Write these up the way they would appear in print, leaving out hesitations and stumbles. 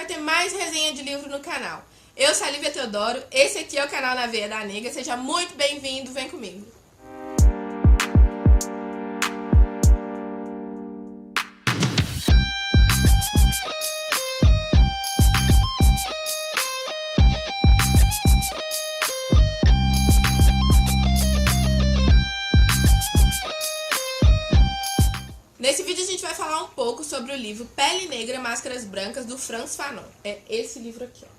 ter mais resenha de livro no canal. Eu sou a Lívia Teodoro, esse aqui é o canal Na Veia da Nega, seja muito bem-vindo, vem comigo. Nesse vídeo a gente vai falar um pouco sobre o livro Pele Negra, Máscaras Brancas, do Frantz Fanon. É esse livro aqui, ó.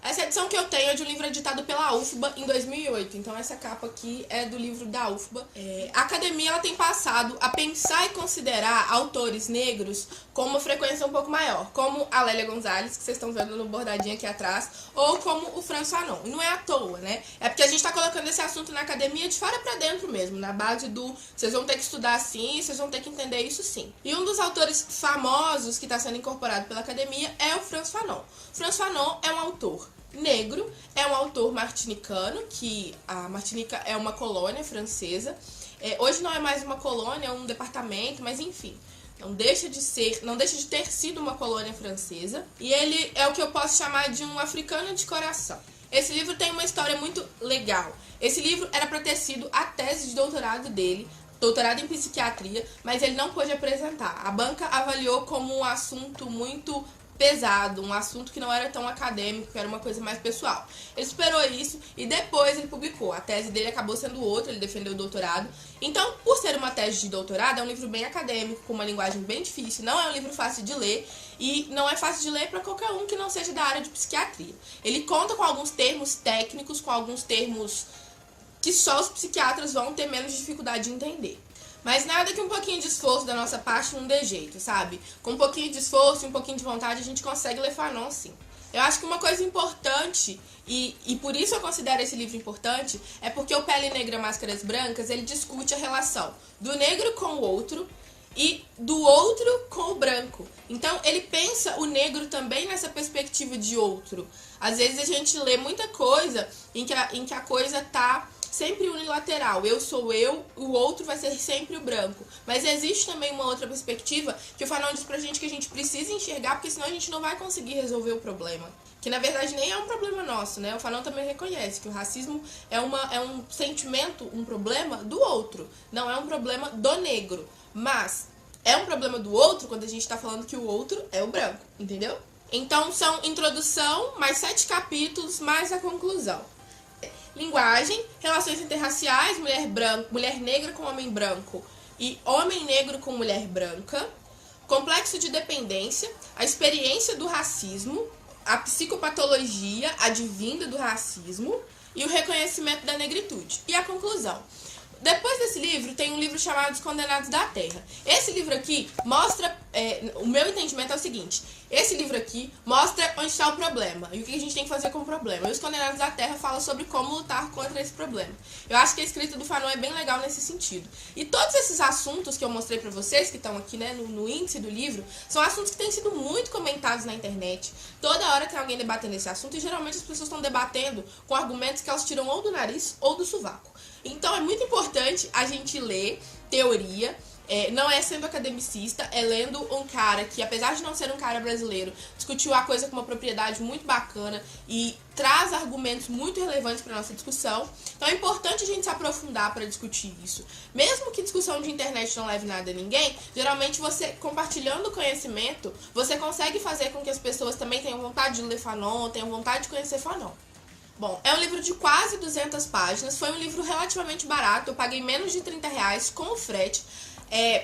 Essa edição que eu tenho é de um livro editado pela UFBA em 2008, então essa capa aqui é do livro da UFBA. A academia ela tem passado a pensar e considerar autores negros com uma frequência um pouco maior, como a Lélia Gonzalez, que vocês estão vendo no bordadinho aqui atrás, ou como o Frantz Fanon. E não é à toa, né? É porque a gente tá colocando esse assunto na academia de fora pra dentro mesmo, na base do vocês vão ter que estudar assim, vocês vão ter que entender isso sim. E um dos autores famosos que está sendo incorporado pela academia é o Frantz Fanon. Frantz Fanon é um autor negro, é um autor martinicano, que a Martinica é uma colônia francesa. Hoje não é mais uma colônia, é um departamento, mas enfim, não deixa de ter sido uma colônia francesa. E ele é o que eu posso chamar de um africano de coração. Esse livro tem uma história muito legal. Esse livro era para ter sido a tese de doutorado dele, doutorado em psiquiatria, mas ele não pôde apresentar. A banca avaliou como um assunto muito pesado, um assunto que não era tão acadêmico, que era uma coisa mais pessoal. Ele superou isso e depois ele publicou. A tese dele acabou sendo outra, ele defendeu o doutorado. Então, por ser uma tese de doutorado, é um livro bem acadêmico, com uma linguagem bem difícil, não é um livro fácil de ler e não é fácil de ler para qualquer um que não seja da área de psiquiatria. Ele conta com alguns termos técnicos, com alguns termos que só os psiquiatras vão ter menos dificuldade de entender. Mas nada que um pouquinho de esforço da nossa parte não dê jeito, sabe? Com um pouquinho de esforço e um pouquinho de vontade, a gente consegue ler Fanon, sim. Eu acho que uma coisa importante, e por isso eu considero esse livro importante, é porque o Pele Negra, Máscaras Brancas, ele discute a relação do negro com o outro e do outro com o branco. Então, ele pensa o negro também nessa perspectiva de outro. Às vezes a gente lê muita coisa em que a coisa tá sempre unilateral, eu sou eu, o outro vai ser sempre o branco. Mas existe também uma outra perspectiva que o Fanon diz pra gente que a gente precisa enxergar, porque senão a gente não vai conseguir resolver o problema. Que na verdade nem é um problema nosso, né? O Fanon também reconhece que o racismo é um sentimento, um problema do outro, não é um problema do negro. Mas é um problema do outro quando a gente tá falando que o outro é o branco, entendeu? Então são introdução, mais 7 capítulos, mais a conclusão. Linguagem, relações interraciais, mulher negra com homem branco e homem negro com mulher branca, complexo de dependência, a experiência do racismo, a psicopatologia advinda do racismo e o reconhecimento da negritude. E a conclusão. Depois desse livro, tem um livro chamado Os Condenados da Terra. Esse livro aqui mostra, o meu entendimento é o seguinte, esse livro aqui mostra onde está o problema e o que a gente tem que fazer com o problema. E Os Condenados da Terra fala sobre como lutar contra esse problema. Eu acho que a escrita do Fanon é bem legal nesse sentido. E todos esses assuntos que eu mostrei pra vocês, que estão aqui, né, no índice do livro, são assuntos que têm sido muito comentados na internet. Toda hora tem alguém debatendo esse assunto e geralmente as pessoas estão debatendo com argumentos que elas tiram ou do nariz ou do sovaco. Então é muito importante a gente ler teoria, não é sendo academicista, é lendo um cara que, apesar de não ser um cara brasileiro, discutiu a coisa com uma propriedade muito bacana e traz argumentos muito relevantes para nossa discussão. Então é importante a gente se aprofundar para discutir isso. Mesmo que discussão de internet não leve nada a ninguém, geralmente você, compartilhando conhecimento, você consegue fazer com que as pessoas também tenham vontade de ler Fanon, tenham vontade de conhecer Fanon. Bom, é um livro de quase 200 páginas, foi um livro relativamente barato, eu paguei menos de R$30 com o frete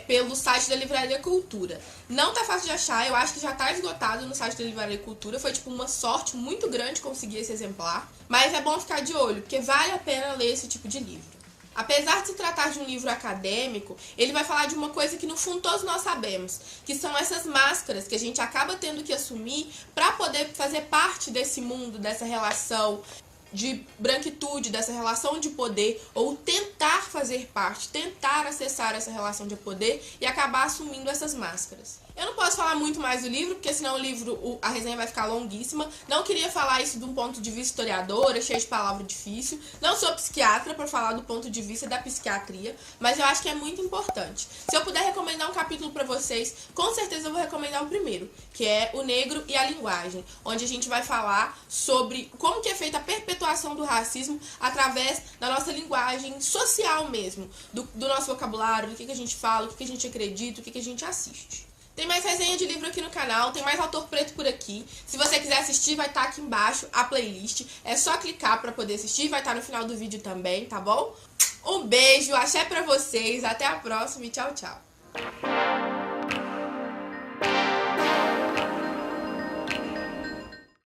pelo site da Livraria Cultura. Não tá fácil de achar, eu acho que já tá esgotado no site da Livraria Cultura, foi tipo uma sorte muito grande conseguir esse exemplar, mas é bom ficar de olho, porque vale a pena ler esse tipo de livro. Apesar de se tratar de um livro acadêmico, ele vai falar de uma coisa que no fundo todos nós sabemos, que são essas máscaras que a gente acaba tendo que assumir para poder fazer parte desse mundo, dessa relação de branquitude, dessa relação de poder, ou tentar fazer parte, tentar acessar essa relação de poder e acabar assumindo essas máscaras. Eu não posso falar muito mais do livro, porque senão a resenha vai ficar longuíssima. Não queria falar isso de um ponto de vista historiadora, cheio de palavra difícil. Não sou psiquiatra para falar do ponto de vista da psiquiatria, mas eu acho que é muito importante. Se eu puder recomendar um capítulo para vocês, com certeza eu vou recomendar o primeiro, que é O Negro e a Linguagem, onde a gente vai falar sobre como que é feita a perpetuação do racismo através da nossa linguagem social mesmo, do nosso vocabulário, do que a gente fala, o que a gente acredita, o que a gente assiste. Tem mais resenha de livro aqui no canal, tem mais autor preto por aqui. Se você quiser assistir, vai estar aqui embaixo a playlist. É só clicar para poder assistir, vai estar no final do vídeo também, tá bom? Um beijo, axé pra vocês, até a próxima e tchau, tchau.